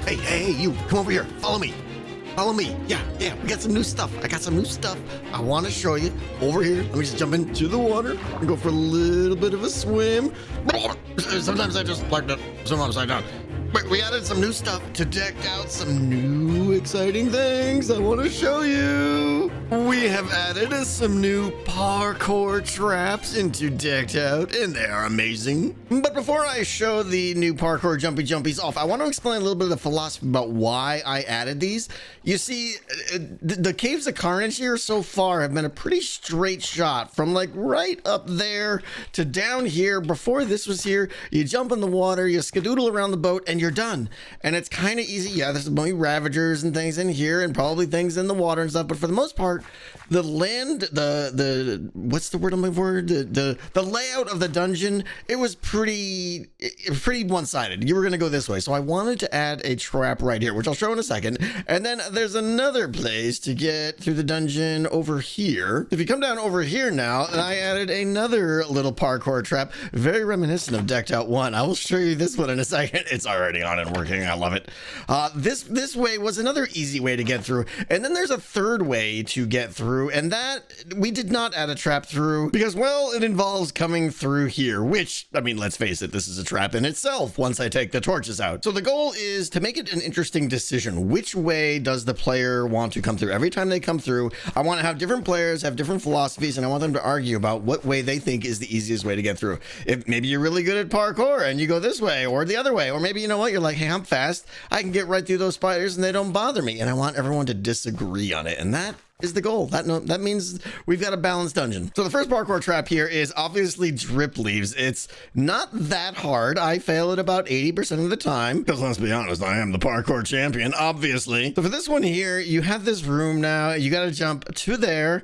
Hey, you, come over here. Follow me. Follow me. Yeah, we got some new stuff. I got some new stuff I want to show you over here. Let me just jump into the water and go for a little bit of a swim. Sometimes I just like to swim upside down. But we added some new stuff to deck out some new exciting things I want to show you. We have added some new parkour traps into Decked Out, and they are amazing. But before I show the new parkour jumpies off, I want to explain a little bit of the philosophy about why I added these. You see, the Caves of Carnage here so far have been a pretty straight shot from like right up there to down here. Before this was here, you jump in the water, you skedoodle around the boat, and you're done. And it's kind of easy. Yeah, there's maybe ravagers and things in here and probably things in the water and stuff, but for the most part, the land, the what's the word I'm looking for? The layout of the dungeon, it was pretty one-sided. You were gonna go this way, so I wanted to add a trap right here, which I'll show in a second. And then there's another place to get through the dungeon over here. If you come down over here now, and I added another little parkour trap, very reminiscent of Decked Out 1. I will show you this one in a second. It's already on and working. I love it. This way was another easy way to get through, and then there's a third way to get through, and that we did not add a trap through because, well, it involves coming through here, which, I mean, let's face it, this is a trap in itself once I take the torches out. So the goal is to make it an interesting decision. Which way does the player want to come through? Every time they come through, I want to have different players have different philosophies, and I want them to argue about what way they think is the easiest way to get through. If maybe you're really good at parkour and you go this way or the other way, or maybe, you know what, you're like, hey, I'm fast, I can get right through those spiders and they don't bother me, and I want everyone to disagree on it, and that is the goal. That means we've got a balanced dungeon. So the first parkour trap here is obviously drip leaves. It's not that hard. I fail it about 80% of the time because, let's be honest, I am the parkour champion, obviously. So for this one here, you have this room now. You got to jump to there,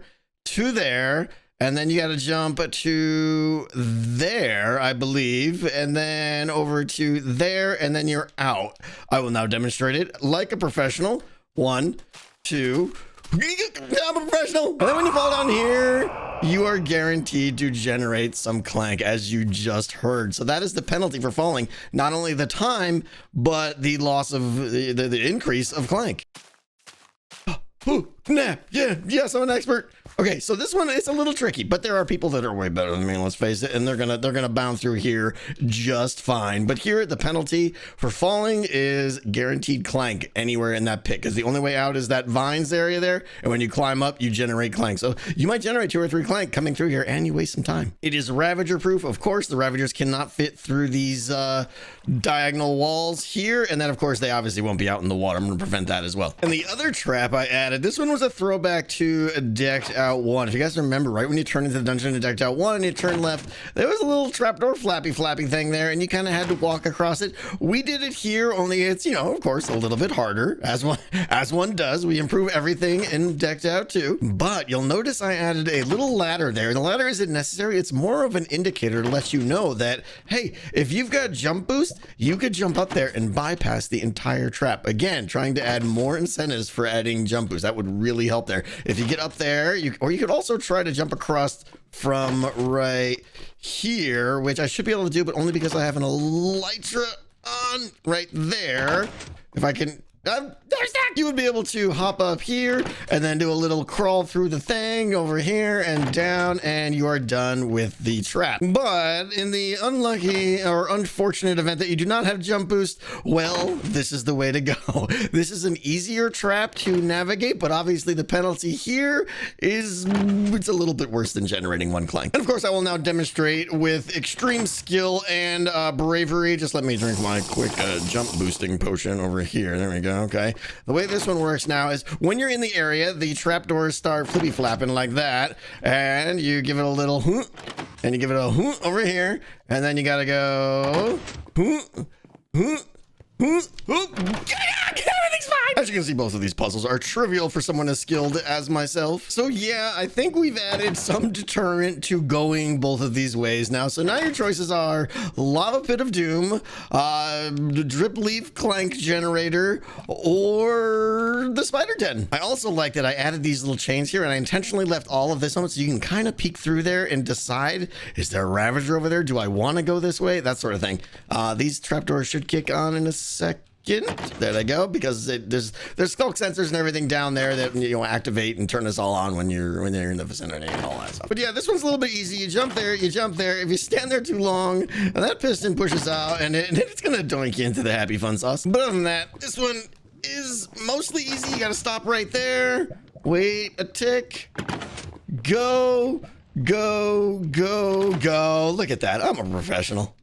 and then you got to jump to there, I believe, and then over to there, and then you're out. I will now demonstrate it like a professional. 1, 2, I'm a professional. And then when you fall down here, you are guaranteed to generate some clank, as you just heard. So that is the penalty for falling. Not only the time, but the loss of the increase of clank. Ooh, nah, yes, I'm an expert. Okay, so this one is a little tricky, but there are people that are way better than me, let's face it, and they're gonna bound through here just fine. But here, the penalty for falling is guaranteed clank anywhere in that pit, because the only way out is that vines area there, and when you climb up, you generate clank. So you might generate 2 or 3 clank coming through here, and you waste some time. It is ravager proof. Of course, the ravagers cannot fit through these diagonal walls here, and then of course they obviously won't be out in the water. I'm gonna prevent that as well. And the other trap I added, this one was a throwback to Decked Out 1. If you guys remember, right when you turn into the dungeon in Decked Out 1 and you turn left, there was a little trapdoor flappy thing there, and you kind of had to walk across it. We did it here, only it's, you know, of course, a little bit harder, as one does. We improve everything in Decked Out 2, but you'll notice I added a little ladder there. The ladder isn't necessary. It's more of an indicator to let you know that, hey, if you've got jump boost, you could jump up there and bypass the entire trap. Again, trying to add more incentives for adding jump boost. That would really help there. If you get up there, you could also try to jump across from right here, which I should be able to do, but only because I have an elytra on right there. If I can, there's that. You would be able to hop up here and then do a little crawl through the thing over here and down, and you are done with the trap. But in the unlucky or unfortunate event that you do not have jump boost, well, this is the way to go. This is an easier trap to navigate, but obviously the penalty here is, it's a little bit worse than generating 1 clank. And of course, I will now demonstrate with extreme skill and bravery. Just let me drink my quick jump boosting potion over here. There we go. Okay. The way this one works now is when you're in the area, the trapdoors start flippy flapping like that, and you give it a little hoot, and you give it a hoot over here, and then you gotta go hoot, hoot, hoot, hoot. Everything's fine. As you can see, both of these puzzles are trivial for someone as skilled as myself. So yeah, I think we've added some deterrent to going both of these ways now. So now your choices are Lava Pit of Doom, Drip Leaf Clank Generator, or the Spider Den. I also like that I added these little chains here, and I intentionally left all of this on so you can kind of peek through there and decide, is there a Ravager over there? Do I want to go this way? That sort of thing. These trapdoors should kick on in a second. There they go, because there's skulk sensors and everything down there that activate and turn us all on when you're in the vicinity and all that stuff. But yeah, this one's a little bit easy. You jump there. If you stand there too long, and that piston pushes out, and it's gonna doink you into the happy fun sauce. But other than that, this one is mostly easy. You gotta stop right there. Wait a tick. Go, go, go, go. Look at that. I'm a professional.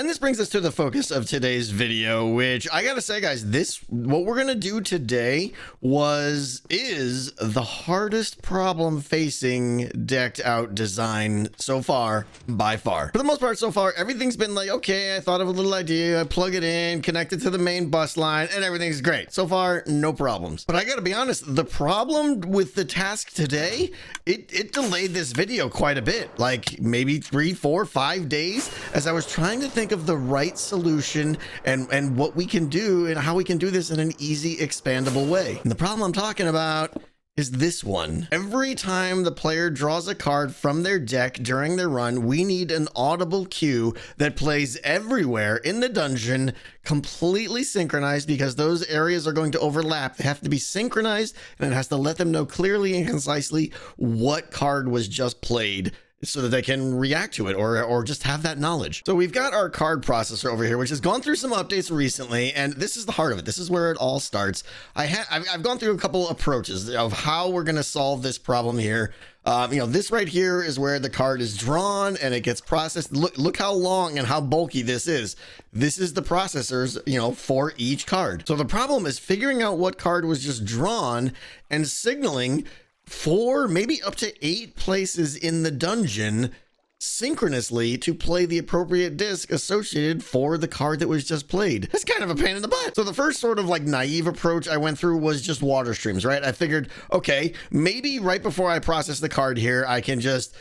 And this brings us to the focus of today's video, which I gotta say, guys, what we're gonna do today is the hardest problem facing decked out design so far, by far. For the most part so far, everything's been like, okay, I thought of a little idea, I plug it in, connect it to the main bus line, and everything's great. So far, no problems. But I gotta be honest, the problem with the task today, it delayed this video quite a bit, like maybe 3, 4, 5 days, as I was trying to think of the right solution and what we can do and how we can do this in an easy, expandable way. And the problem I'm talking about is this one. Every time the player draws a card from their deck during their run, we need an audible cue that plays everywhere in the dungeon, completely synchronized, because those areas are going to overlap. They have to be synchronized, and it has to let them know clearly and concisely what card was just played, so that they can react to it or just have that knowledge. So we've got our card processor over here, which has gone through some updates recently, and this is the heart of it. This is where it all starts. I've gone through a couple approaches of how we're going to solve this problem here. This right here is where the card is drawn and it gets processed. Look how long and how bulky this is. This is the processors, for each card. So the problem is figuring out what card was just drawn and signaling 4, maybe up to 8 places in the dungeon synchronously to play the appropriate disc associated for the card that was just played. That's kind of a pain in the butt. So the first sort of like naive approach I went through was just water streams, right? I figured, okay, maybe right before I process the card here, I can just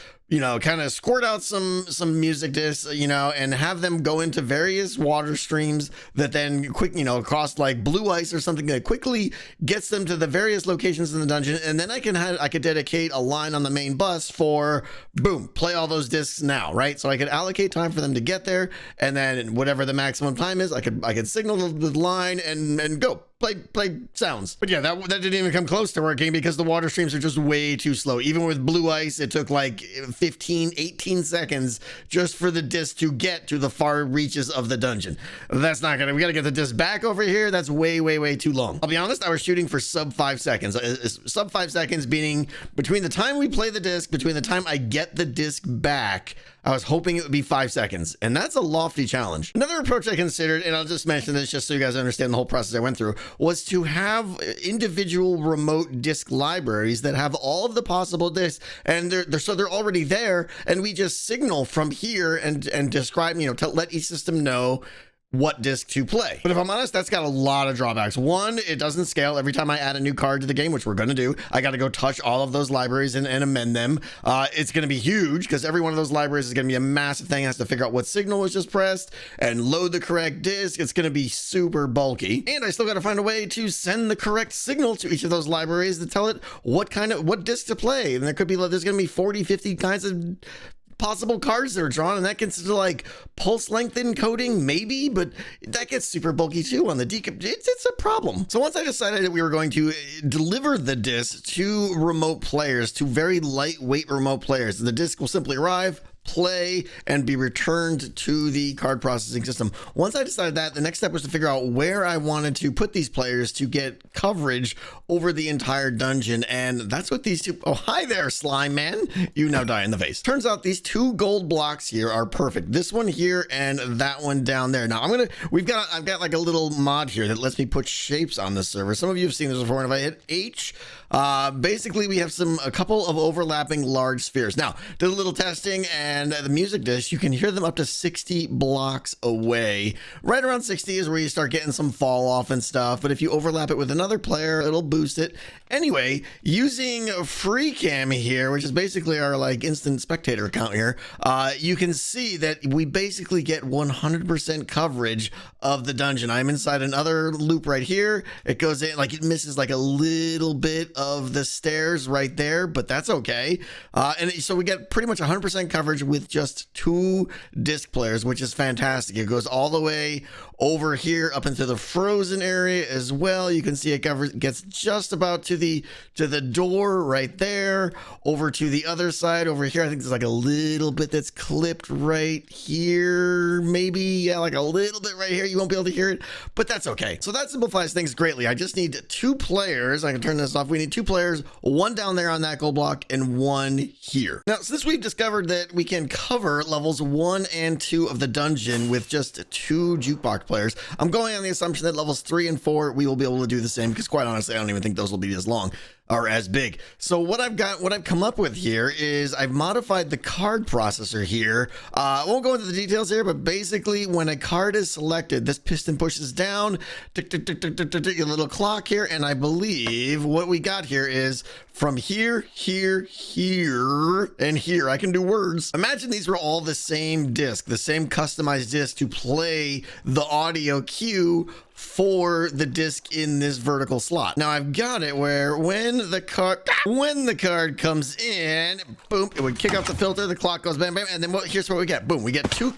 kind of squirt out some music discs, and have them go into various water streams that then cost like blue ice or something that quickly gets them to the various locations in the dungeon. And then I could dedicate a line on the main bus for boom, play all those discs now, right? So I could allocate time for them to get there, and then whatever the maximum time is, I could signal the line and go. Play sounds. But yeah, that didn't even come close to working because the water streams are just way too slow. Even with blue ice, it took like 15, 18 seconds just for the disc to get to the far reaches of the dungeon. That's not gonna, we gotta get the disc back over here. That's way, way, way too long. I'll be honest, I was shooting for sub 5 seconds. Sub 5 seconds meaning between the time we play the disc, between the time I get the disc back, I was hoping it would be 5 seconds, and that's a lofty challenge. Another approach I considered, and I'll just mention this just so you guys understand the whole process I went through, was to have individual remote disk libraries that have all of the possible disks, and they're already there, and we just signal from here and describe, to let each system know what disc to play. But if I'm honest, that's got a lot of drawbacks. One, it doesn't scale. Every time I add a new card to the game, which we're going to do, I got to go touch all of those libraries and amend them. It's going to be huge because every one of those libraries is going to be a massive thing. It has to figure out what signal was just pressed and load the correct disc. It's going to be super bulky. And I still got to find a way to send the correct signal to each of those libraries to tell it what disc to play. And there's going to be 40, 50 kinds of possible cards that are drawn, and that consists of like pulse length encoding, maybe, but that gets super bulky too on the decode. It's a problem. So once I decided that we were going to deliver the disc to remote players, to very lightweight remote players, the disc will simply arrive, play, and be returned to the card processing system. Once I decided that, the next step was to figure out where I wanted to put these players to get coverage over the entire dungeon, and that's what these two... Oh, hi there, slime man. You now die in the face. Turns out these 2 gold blocks here are perfect. This one here and that one down there. Now I've got like a little mod here that lets me put shapes on the server. Some of you have seen this before, and if I hit H, basically we have a couple of overlapping large spheres. Now, did a little testing, and the music disc, you can hear them up to 60 blocks away. Right around 60 is where you start getting some fall off and stuff, but if you overlap it with another player, it'll boost it. Anyway, using FreeCam here, which is basically our like instant spectator account here, you can see that we basically get 100% coverage of the dungeon. I'm inside another loop right here. It goes in, like it misses like a little bit of the stairs right there, but that's okay. And so we get pretty much 100% coverage with just 2 disc players, which is fantastic. It goes all the way over here up into the frozen area as well. You can see it gets just about to the door right there, over to the other side over here. I think there's like a little bit that's clipped right here, maybe, yeah, like a little bit right here. You won't be able to hear it, but that's okay. So that simplifies things greatly. I just need 2 players. I can turn this off. We need 2 players, 1 down there on that gold block and 1 here. Now, since we've discovered that we can cover levels 1 and 2 of the dungeon with just 2 jukebox players, I'm going on the assumption that levels 3 and 4 we will be able to do the same, because quite honestly I don't even think those will be as long or as big. So what I've come up with here is I've modified the card processor here. I won't go into the details here, but basically when a card is selected, this piston pushes down, tick, tick, tick, tick, tick, tick, tick, a little clock here, and I believe what we got here is from here, here, here, and here. I can do words. Imagine these were all the same disc, the same customized disc to play the audio cue for the disc in this vertical slot. Now I've got it where when the card comes in, boom, it would kick off the filter, the clock goes bam, bam, and then here's what we get. Boom, we get two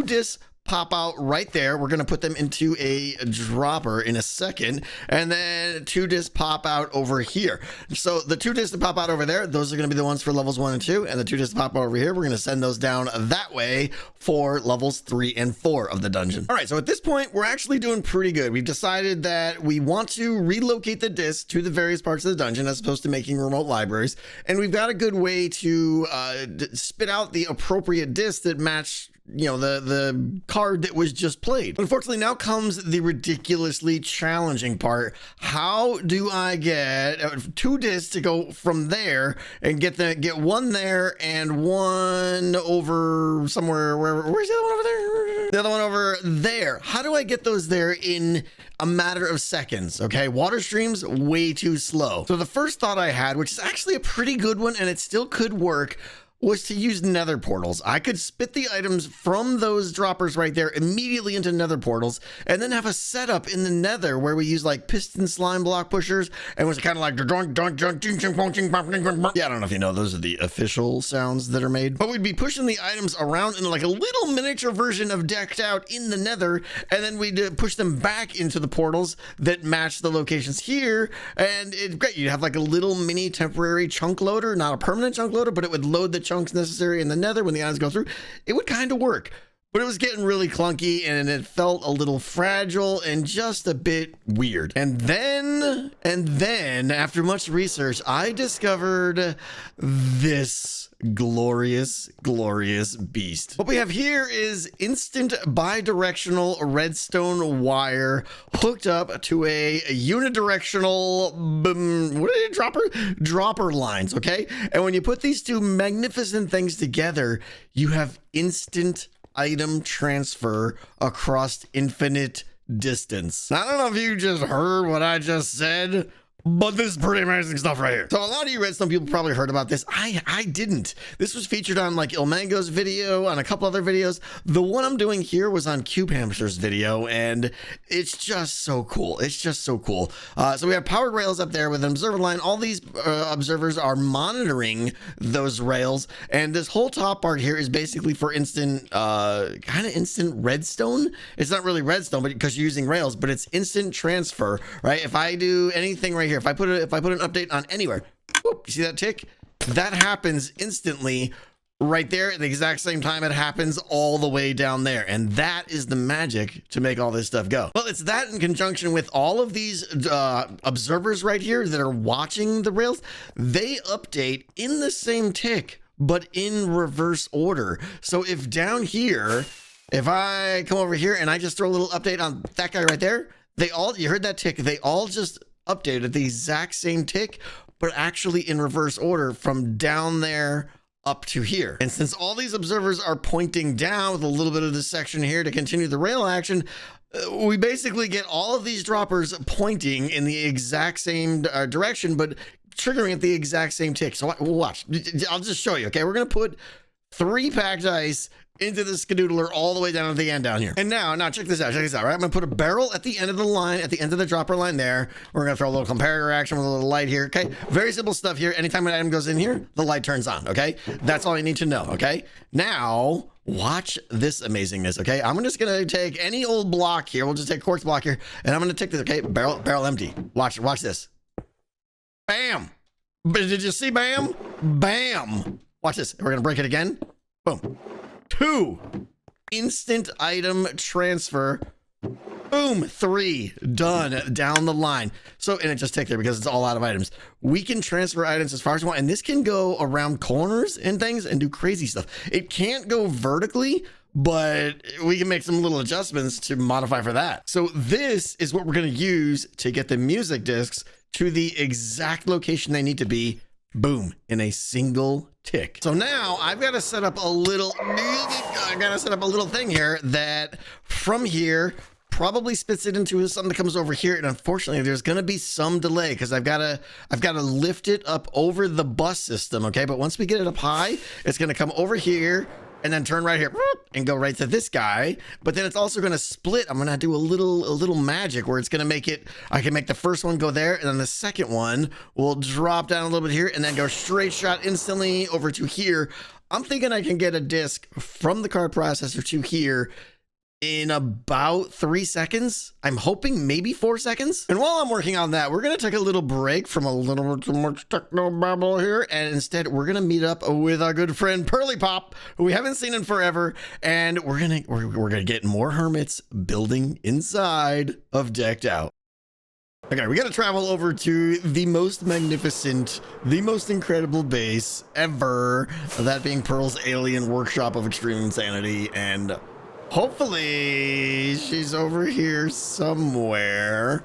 discs pop out right there. We're going to put them into a dropper in a second, and then 2 discs pop out over here. So the 2 discs that pop out over there, those are going to be the ones for levels 1 and 2, and the 2 discs that pop out over here, we're going to send those down that way for levels 3 and 4 of the dungeon. All right, so at this point, we're actually doing pretty good. We've decided that we want to relocate the discs to the various parts of the dungeon as opposed to making remote libraries, and we've got a good way to spit out the appropriate discs that match, you know, the card that was just played. Unfortunately, now comes the ridiculously challenging part. How do I get 2 discs to go from there and get 1 there and 1 over somewhere, where's the other one over there? The other one over there. How do I get those there in a matter of seconds? Okay, water streams way too slow. So the first thought I had, which is actually a pretty good one and it still could work, was to use nether portals. I could spit the items from those droppers right there immediately into nether portals, and then have a setup in the nether where we use like piston slime block pushers, and it was kind of like, yeah, I don't know if you know, those are the official sounds that are made, but we'd be pushing the items around in like a little miniature version of Decked Out in the nether, and then we'd push them back into the portals that match the locations here, and it's great. You'd have like a little mini temporary chunk loader, not a permanent chunk loader, but it would load the chunks necessary in the nether when the items go through. It would kind of work, but it was getting really clunky and it felt a little fragile and just a bit weird. And then after much research, I discovered this glorious beast. What we have here is instant bi-directional redstone wire hooked up to a unidirectional dropper lines. Okay, and when you put these 2 magnificent things together, you have instant item transfer across infinite distance. Now, I don't know if you just heard what I just said, but this is pretty amazing stuff right here. So a lot of you redstone people probably heard about this. I didn't. This was featured on like Ilmango's video, on a couple other videos. The one I'm doing here was on Cube Hamster's video, and it's just so cool. It's just so cool. So we have powered rails up there with an observer line. All these observers are monitoring those rails, and this whole top part here is basically for instant, kind of instant redstone. It's not really redstone, but because you're using rails, but it's instant transfer, right? If I do anything right here, if I put an update on anywhere, whoop, you see that tick? That happens instantly right there at the exact same time it happens all the way down there. And that is the magic to make all this stuff go. Well, it's that in conjunction with all of these observers right here that are watching the rails. They update in the same tick, but in reverse order. So if down here, if I come over here and I just throw a little update on that guy right there, you heard that tick, they all just updated at the exact same tick, but actually in reverse order from down there up to here. And since all these observers are pointing down with a little bit of this section here to continue the rail action, we basically get all of these droppers pointing in the exact same direction, but triggering at the exact same tick. So watch, I'll just show you. Okay, we're gonna put 3 packed ice into the skedoodler all the way down to the end down here. And now check this out, right? I'm gonna put a barrel at the end of the line, at the end of the dropper line there. We're gonna throw a little comparator action with a little light here, okay? Very simple stuff here. Anytime an item goes in here, the light turns on, okay? That's all you need to know, okay? Now, watch this amazingness, okay? I'm just gonna take any old block here. We'll just take a quartz block here, and I'm gonna take this, okay? Barrel empty. Watch this. Bam! But did you see bam? Bam! Watch this. We're gonna break it again. Boom. 2 instant item transfer. Boom. 3 done down the line. So, and it just takes there because it's all out of items. We can transfer items as far as we want, and this can go around corners and things and do crazy stuff. It can't go vertically, but we can make some little adjustments to modify for that. So this is what we're going to use to get the music discs to the exact location they need to be. Boom, in a single tick. So now I've got to set up a little thing here that from here probably spits it into something that comes over here. And unfortunately, there's going to be some delay because I've got to lift it up over the bus system. Okay. But once we get it up high, it's going to come over here and then turn right here and go right to this guy. But then it's also going to split. I'm going to do a little magic where it's going to make it, I can make the first one go there, and then the second one will drop down a little bit here and then go straight shot instantly over to here. I'm thinking I can get a disc from the card processor to here in about 3 seconds. I'm hoping maybe 4 seconds. And while I'm working on that, we're going to take a little break from a little too much techno babble here. And instead, we're going to meet up with our good friend Pearly Pop, who we haven't seen in forever. And we're going to get more hermits building inside of Decked Out. Okay, we got to travel over to the most magnificent, the most incredible base ever. That being Pearl's alien workshop of extreme insanity. And hopefully she's over here somewhere.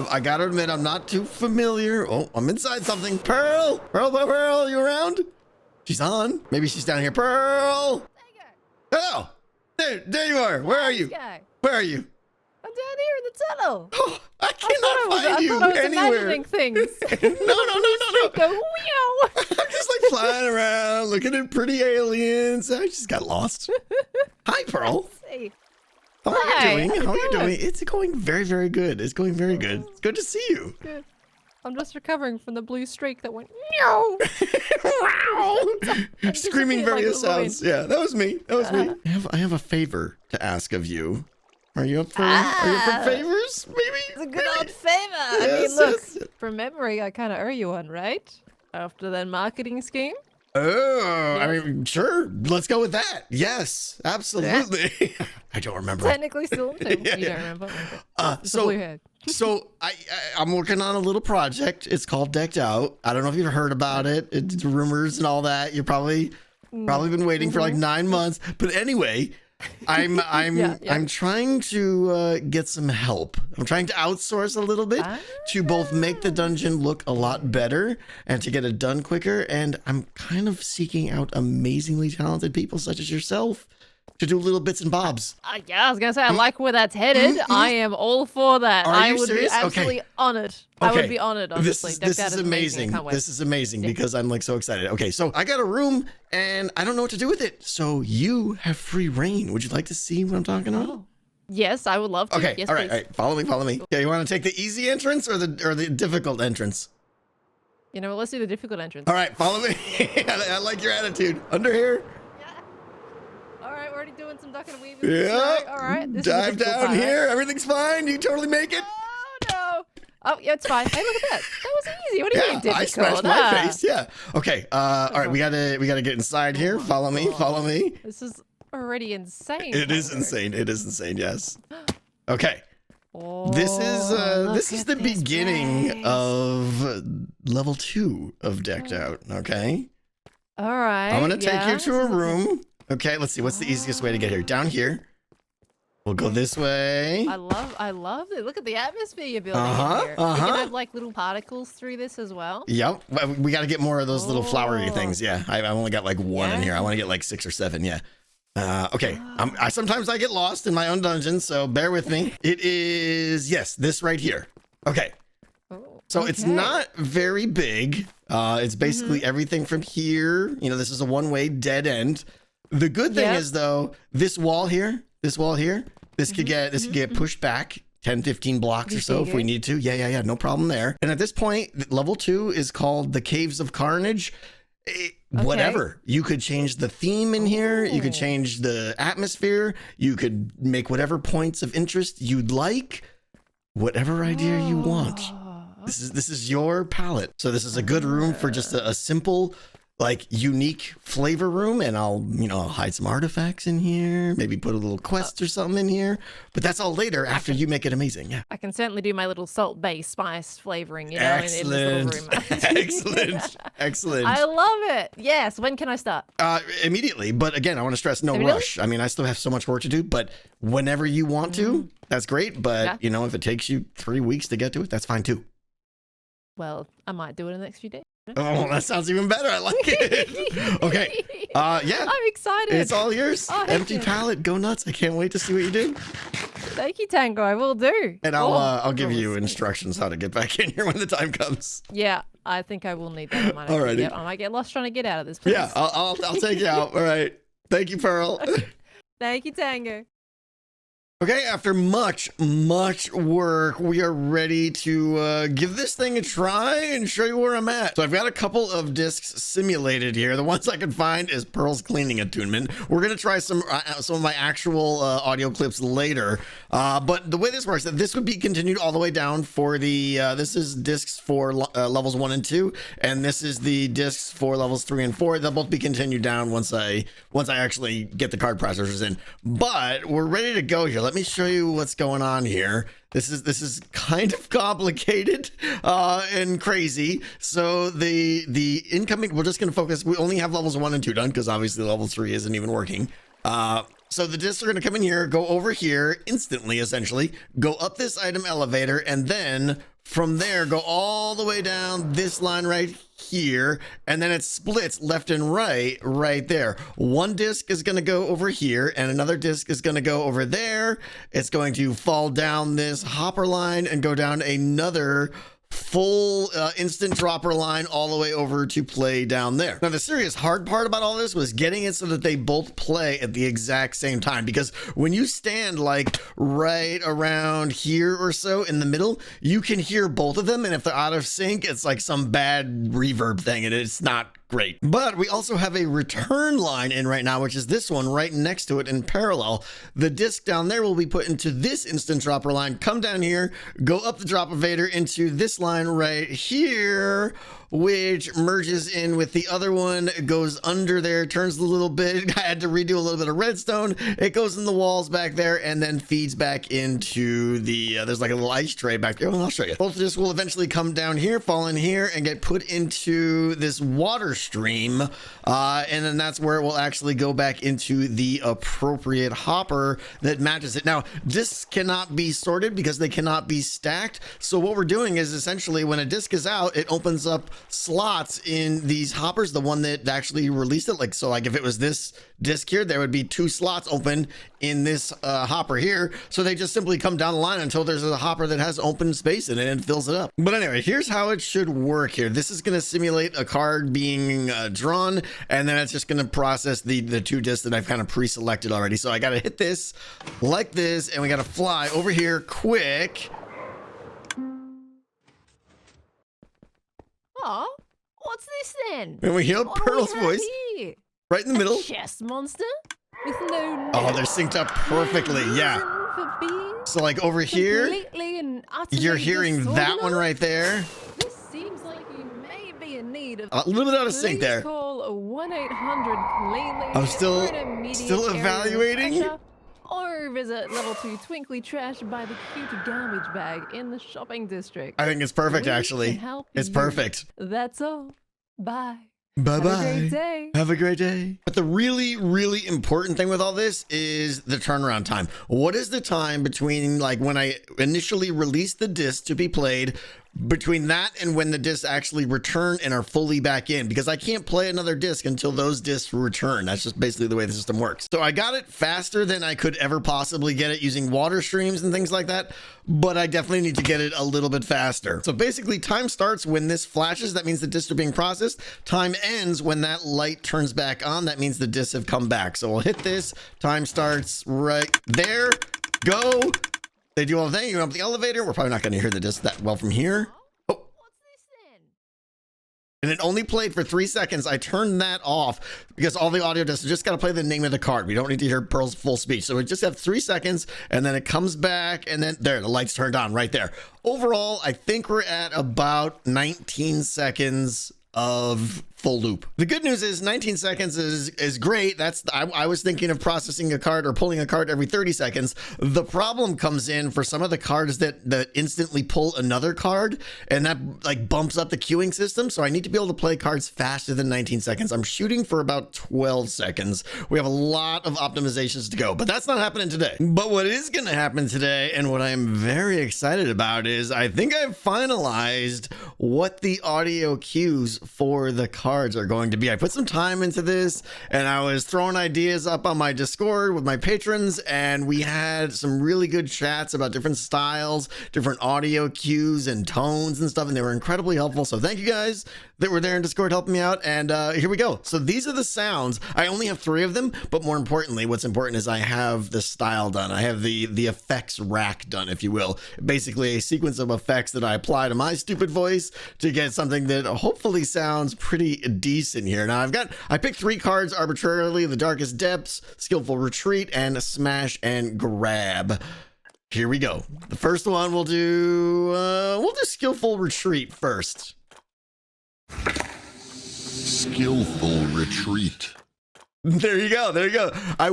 I gotta admit, I'm not too familiar. Oh, I'm inside something. Pearl, you around? She's on. Maybe she's down here. Pearl. Hello. There you are. Where are you? Where are you? I'm down here in the tunnel. Oh, I cannot find you anywhere. Imagining things. No. Go meow. I'm just like flying around, looking at pretty aliens. I just got lost. Hi, Pearl. How are you doing? How are you doing? It's going very, very good. It's going very good. It's good to see you. Good. I'm just recovering from the blue streak that went meow. Screaming various sounds. Yeah, that was me. I have a favor to ask of you. Are you up for favors? Maybe? It's a good old favor. Yes, I mean, look, yes. from memory, I kind of owe you one, right? After that marketing scheme. Oh, I mean, sure. Let's go with that. Yes, absolutely. Yeah. I don't remember. Technically still in two. You don't remember? So I'm working on a little project. It's called Decked Out. I don't know if you've heard about it. It's rumors and all that. You're probably been waiting for like 9 months. But anyway, I'm trying to get some help. I'm trying to outsource a little bit to both make the dungeon look a lot better and to get it done quicker. And I'm kind of seeking out amazingly talented people such as yourself to do little bits and bobs. Yeah, I was gonna say I like where that's headed. I am all for that. I would serious? be absolutely honored. I would be honored, honestly. This is amazing. This is amazing because I'm like so excited. Okay, so I got a room and I don't know what to do with it. So you have free reign. Would you like to see what I'm talking about? Oh. Yes, I would love to. Okay, yes, all right. Follow me. Okay, you want to take the easy entrance or the difficult entrance? You know what? Let's do the difficult entrance. All right, follow me. I like your attitude. Under here. All right, we're already doing some duck and weaving. Yeah. All right. This Dive is a down here. Right? Everything's fine. You totally make it. Oh, no. Oh, yeah, it's fine. Hey, look at that. That was easy. What do you mean difficult? I smashed my face. Yeah. Okay. All right. We gotta get inside here. Follow me. This is already insane. It is insane. Yes. Okay. Oh, this is the beginning of level 2 of Decked Out. Okay. All right. I'm gonna take you to a room. Okay. Let's see. What's the easiest way to get here? Down here. We'll go this way. I love it. Look at the atmosphere you're building in here. You can have like little particles through this as well. Yep. We got to get more of those little flowery things. Yeah. I've only got like 1 in here. I want to get like 6 or 7. Yeah. Okay. Sometimes I get lost in my own dungeon, so bear with me. It is, yes, this right here. Okay. So it's not very big. It's basically everything from here. You know, this is a one-way dead end. The good thing Yep. is though, this wall here, this could get pushed back 10, 15 blocks or so if we need to. Yeah. No problem there. And at this point, level 2 is called the Caves of Carnage. Whatever. You could change the theme in here. You could change the atmosphere. You could make whatever points of interest you'd like. Whatever idea you want. This is your palette. So this is a good room for just a simple, like, unique flavor room. And I'll hide some artifacts in here, maybe put a little quest or something in here, but that's all later after you make it amazing. Yeah. I can certainly do my little salt base spice flavoring, Excellent. in this little room. Excellent. I love it. Yes. When can I start? Immediately. But again, I want to stress no rush. I mean, I still have so much work to do, but whenever you want to, that's great. But if it takes you 3 weeks to get to it, that's fine too. Well, I might do it in the next few days. Oh, that sounds even better. I like it. Okay. Yeah. I'm excited. It's all yours. Oh, Empty yeah. palette. Go nuts. I can't wait to see what you do. Thank you, Tango. I will do. And I'll give you instructions how to get back in here when the time comes. Yeah, I think I will need that. Alrighty. I might get lost trying to get out of this place. Yeah, I'll take you out. All right. Thank you, Pearl. Thank you, Tango. Okay, after much work, we are ready to give this thing a try and show you where I'm at. So I've got a couple of discs simulated here. The ones I can find is Pearl's cleaning attunement. We're gonna try some of my actual audio clips later. But the way this works, this would be continued all the way down for the. This is discs for levels 1 and 2, and this is the discs for levels 3 and 4. They'll both be continued down once I actually get the card processors in. But we're ready to go here. Let me show you what's going on here. This is kind of complicated and crazy. So the incoming, we're just going to focus. We only have levels 1 and 2 done because obviously level 3 isn't even working. So the discs are going to come in here, go over here instantly, essentially, go up this item elevator, and then from there go all the way down this line right here, and then it splits left and right there. One disc is going to go over here, and another disc is going to go over there. It's going to fall down this hopper line and go down another full instant dropper line all the way over to play down there. Now the serious hard part about all this was getting it so that they both play at the exact same time, because when you stand like right around here or so in the middle, you can hear both of them, and if they're out of sync, it's like some bad reverb thing and it's not great. But we also have a return line in right now, which is this one right next to it in parallel. The disc down there will be put into this instant dropper line, come down here, go up the drop elevator into this line right here, which merges in with the other one, goes under there, turns a little bit. I had to redo a little bit of redstone. It goes in the walls back there and then feeds back into the, there's like a little ice tray back there. Well, I'll show you. Both of this will eventually come down here, fall in here, and get put into this water stream. And then that's where it will actually go back into the appropriate hopper that matches it. Now, discs cannot be sorted because they cannot be stacked. So what we're doing is essentially when a disc is out, it opens up slots in these hoppers, the one that actually released it. Like, so like if it was this disc here, there would be 2 slots open in this hopper here. So they just simply come down the line until there's a hopper that has open space in it and fills it up. But anyway, here's how it should work here. This is going to simulate a card being drawn, and then it's just going to process the 2 discs that I've kind of pre-selected already. So I got to hit this like this, and we got to fly over here quick. Oh, what's this then? And we hear What do we Pearl's have voice here? right in the middle. A chest monster with no Oh, they're synced up perfectly. Yeah. reason for being So like over here, completely and utterly you're hearing that one disorganized. right there. This seems like you may be in need of. A little bit out of sync Please there. call 1-800-CLEANLY I'm still- for an immediate still area evaluating. refresher, or visit level 2 Twinkly Trash by the cute garbage bag in the shopping district. I think it's perfect, We actually. can help It's you. perfect. That's all. Bye. Bye-bye. Have a great day. Have a great day. But the really, really important thing with all this is the turnaround time. What is the time between like when I initially released the disc to be played between that and when the discs actually return and are fully back in, because I can't play another disc until those discs return. That's just basically the way the system works. So I got it faster than I could ever possibly get it using water streams and things like that, but I definitely need to get it a little bit faster. So basically time starts when this flashes. That means the discs are being processed. Time ends when that light turns back on. That means the discs have come back. So we'll hit this. Time starts right there. Go. They do all the thing. You go up the elevator. We're probably not going to hear the disc that well from here. Oh. What's this then? And it only played for 3 seconds. I turned that off because all the audio discs just got to play the name of the card. We don't need to hear Pearl's full speech. So we just have 3 seconds and then it comes back and then there, the lights turned on right there. Overall, I think we're at about 19 seconds of full loop. The good news is 19 seconds is great. That's I was thinking of processing a card or pulling a card every 30 seconds. The problem comes in for some of the cards that instantly pull another card, and that like bumps up the queuing system. So I need to be able to play cards faster than 19 seconds. I'm shooting for about 12 seconds. We have a lot of optimizations to go, but that's not happening today. But what is going to happen today, and what I'm very excited about, is I think I've finalized what the audio cues for the cards are going to be. I put some time into this and I was throwing ideas up on my Discord with my patrons, and we had some really good chats about different styles, different audio cues and tones and stuff, and they were incredibly helpful. So thank you guys that were there in Discord helping me out. And here we go. So these are the sounds. I only have 3 of them, but more importantly, what's important is I have the style done. I have the effects rack done, if you will. Basically a sequence of effects that I apply to my stupid voice to get something that hopefully sounds pretty decent here. Now I picked 3 cards arbitrarily: the Darkest Depths, Skillful Retreat, and Smash and Grab. Here we go. The first one we'll do Skillful Retreat first. Skillful Retreat. There you go. There you go. I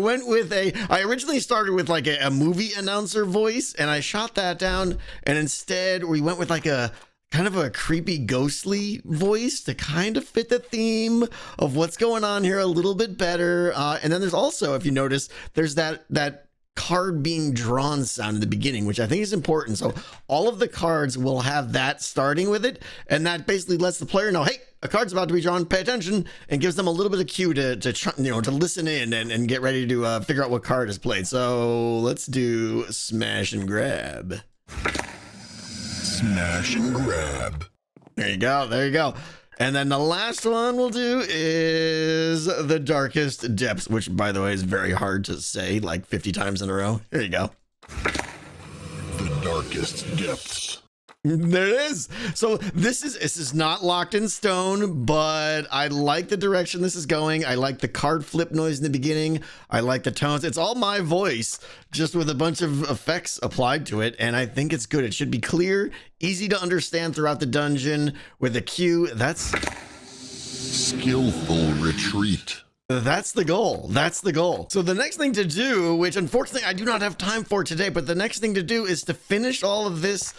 originally started with like a movie announcer voice, and I shot that down, and instead we went with like a kind of a creepy, ghostly voice to kind of fit the theme of what's going on here a little bit better. And then there's also, if you notice, there's that card being drawn sound in the beginning, which I think is important. So all of the cards will have that starting with it, and that basically lets the player know, hey, a card's about to be drawn, pay attention, and gives them a little bit of cue to listen in and get ready to figure out what card is played. So let's do Smash and Grab. Smash and Grab. There you go. There you go. And then the last one we'll do is the Darkest Depths, which, by the way, is very hard to say like 50 times in a row. Here you go. The Darkest Depths. There it is. So this is not locked in stone, but I like the direction this is going. I like the card flip noise in the beginning. I like the tones. It's all my voice, just with a bunch of effects applied to it, and I think it's good. It should be clear, easy to understand throughout the dungeon with a cue. That's Skillful Retreat. That's the goal. That's the goal. So the next thing to do, which unfortunately I do not have time for today, but the next thing to do is to finish all of this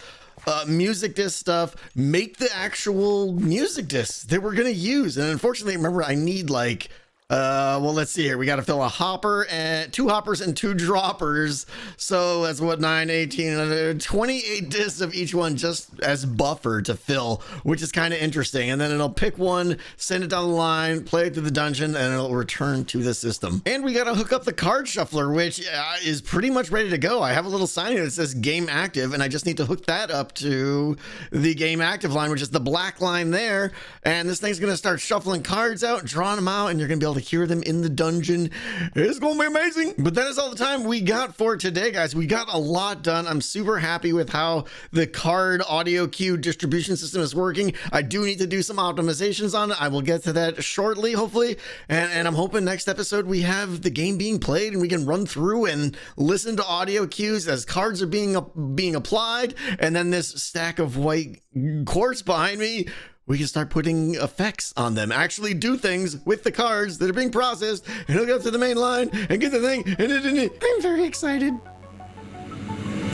music disc stuff, make the actual music discs that we're gonna use. And unfortunately, remember, I need like well, let's see here. We got to fill a hopper and 2 hoppers and 2 droppers. So that's what, 9, 18, 28 discs of each one just as buffer to fill, which is kind of interesting. And then it'll pick one, send it down the line, play it through the dungeon, and it'll return to the system. And we got to hook up the card shuffler, which is pretty much ready to go. I have a little sign here that says game active, and I just need to hook that up to the game active line, which is the black line there. And this thing's going to start shuffling cards out, drawing them out, and you're going to be able to hear them in the dungeon. It's gonna be amazing. But that is all the time we got for today, guys. We got a lot done. I'm super happy with how the card audio cue distribution system is working. I do need to do some optimizations on it. I will get to that shortly, hopefully, and I'm hoping next episode we have the game being played and we can run through and listen to audio cues as cards are being applied, and then this stack of white quartz behind me, we can start putting effects on them, actually do things with the cards that are being processed, and hook up to the main line and get the thing. And I'm very excited.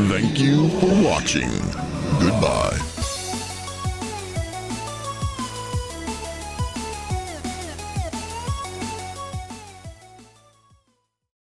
Thank you for watching. Goodbye.